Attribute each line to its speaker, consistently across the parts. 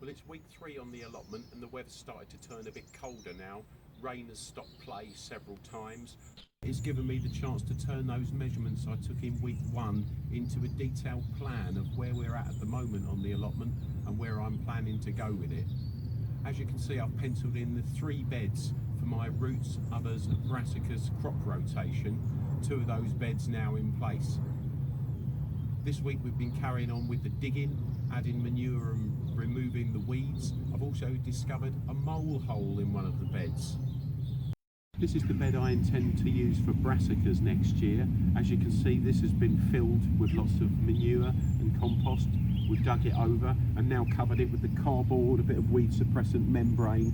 Speaker 1: Well, it's week 3 on the allotment and the weather's started to turn a bit colder now. Rain has stopped play several times. It's given me the chance to turn those measurements I took in week 1 into a detailed plan of where we're at the moment on the allotment and where I'm planning to go with it. As you can see, I've penciled in the 3 beds for my roots, others, and brassicas crop rotation. 2 of those beds now in place. This week we've been carrying on with the digging, adding manure and removing the weeds. I've also discovered a mole hole in one of the beds. This is the bed I intend to use for brassicas next year. As you can see, this has been filled with lots of manure and compost. We've dug it over and now covered it with the cardboard, a bit of weed suppressant membrane.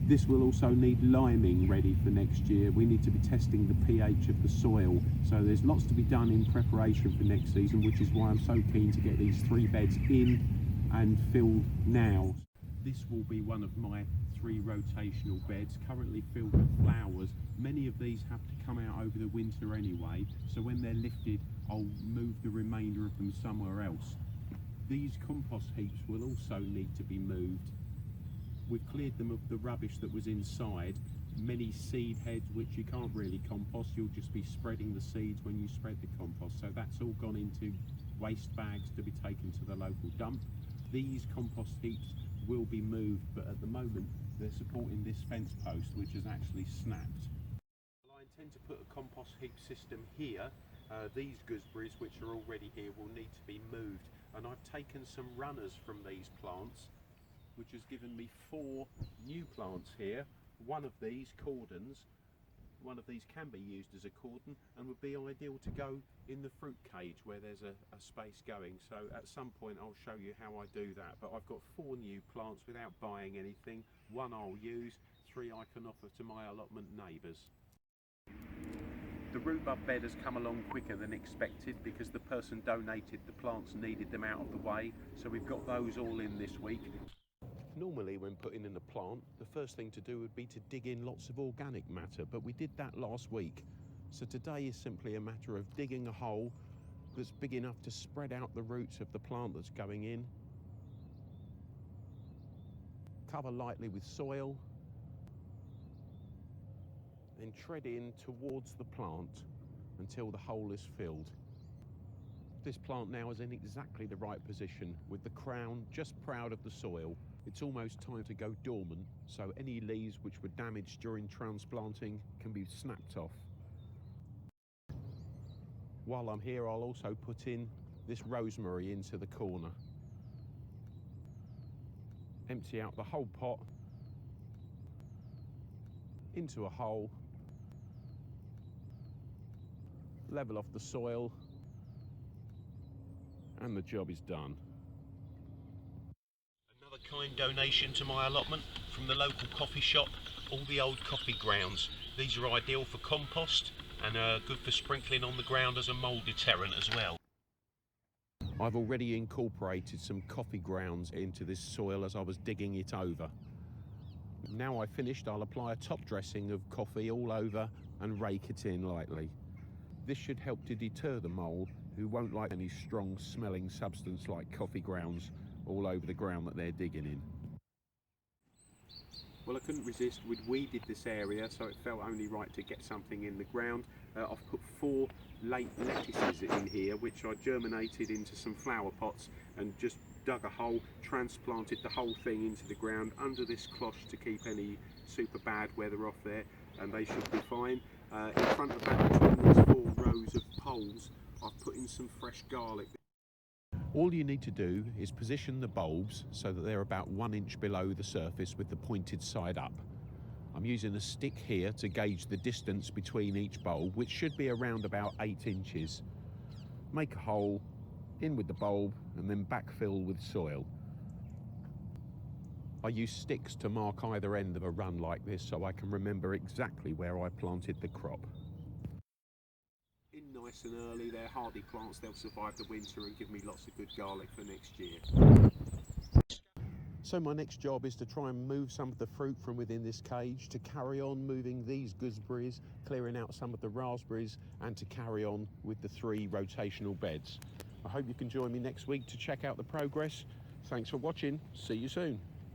Speaker 1: This will also need liming ready for next year. We need to be testing the pH of the soil. So there's lots to be done in preparation for next season, which is why I'm so keen to get these 3 beds in and filled now. This will be one of my 3 rotational beds, currently filled with flowers. Many of these have to come out over the winter anyway, so when they're lifted, I'll move the remainder of them somewhere else. These compost heaps will also need to be moved. We've cleared them of the rubbish that was inside, many seed heads which you can't really compost, you'll just be spreading the seeds when you spread the compost, so that's all gone into waste bags to be taken to the local dump. These compost heaps will be moved, but at the moment they're supporting this fence post which has actually snapped. Well, I intend to put a compost heap system here. These gooseberries which are already here will need to be moved, and I've taken some runners from these plants, which has given me 4 new plants here. One of these cordons, one of these can be used as a cordon and would be ideal to go in the fruit cage where there's a space going. So at some point I'll show you how I do that. But I've got 4 new plants without buying anything. 1 I'll use, 3 I can offer to my allotment neighbours. The rhubarb bed has come along quicker than expected because the person donated the plants, needed them out of the way. So we've got those all in this week. Normally when putting in a plant, the first thing to do would be to dig in lots of organic matter, but we did that last week. So today is simply a matter of digging a hole that's big enough to spread out the roots of the plant that's going in. Cover lightly with soil, then tread in towards the plant until the hole is filled. This plant now is in exactly the right position, with the crown just proud of the soil. It's almost time to go dormant, so any leaves which were damaged during transplanting can be snapped off. While I'm here, I'll also put in this rosemary into the corner. Empty out the whole pot into a hole, level off the soil, and the job is done. Another kind donation to my allotment from the local coffee shop, all the old coffee grounds. These are ideal for compost and good for sprinkling on the ground as a mould deterrent as well. I've already incorporated some coffee grounds into this soil as I was digging it over. Now I've finished, I'll apply a top dressing of coffee all over and rake it in lightly. This should help to deter the mole, who won't like any strong smelling substance like coffee grounds all over the ground that they're digging in. Well, I couldn't resist. We'd weeded this area, so it felt only right to get something in the ground. I've put 4 late lettuces in here, which I germinated into some flower pots and just dug a hole, transplanted the whole thing into the ground under this cloche to keep any super bad weather off there, and they should be fine. In front of that, between these 4 rows of poles, I've put in some fresh garlic. All you need to do is position the bulbs so that they're about 1 inch below the surface with the pointed side up. I'm using a stick here to gauge the distance between each bulb, which should be around about 8 inches. Make a hole, in with the bulb, and then backfill with soil. I use sticks to mark either end of a run like this so I can remember exactly where I planted the crop. In nice and early, they're hardy plants, they'll survive the winter and give me lots of good garlic for next year. So my next job is to try and move some of the fruit from within this cage, to carry on moving these gooseberries, clearing out some of the raspberries, and to carry on with the 3 rotational beds. I hope you can join me next week to check out the progress. Thanks for watching. See you soon.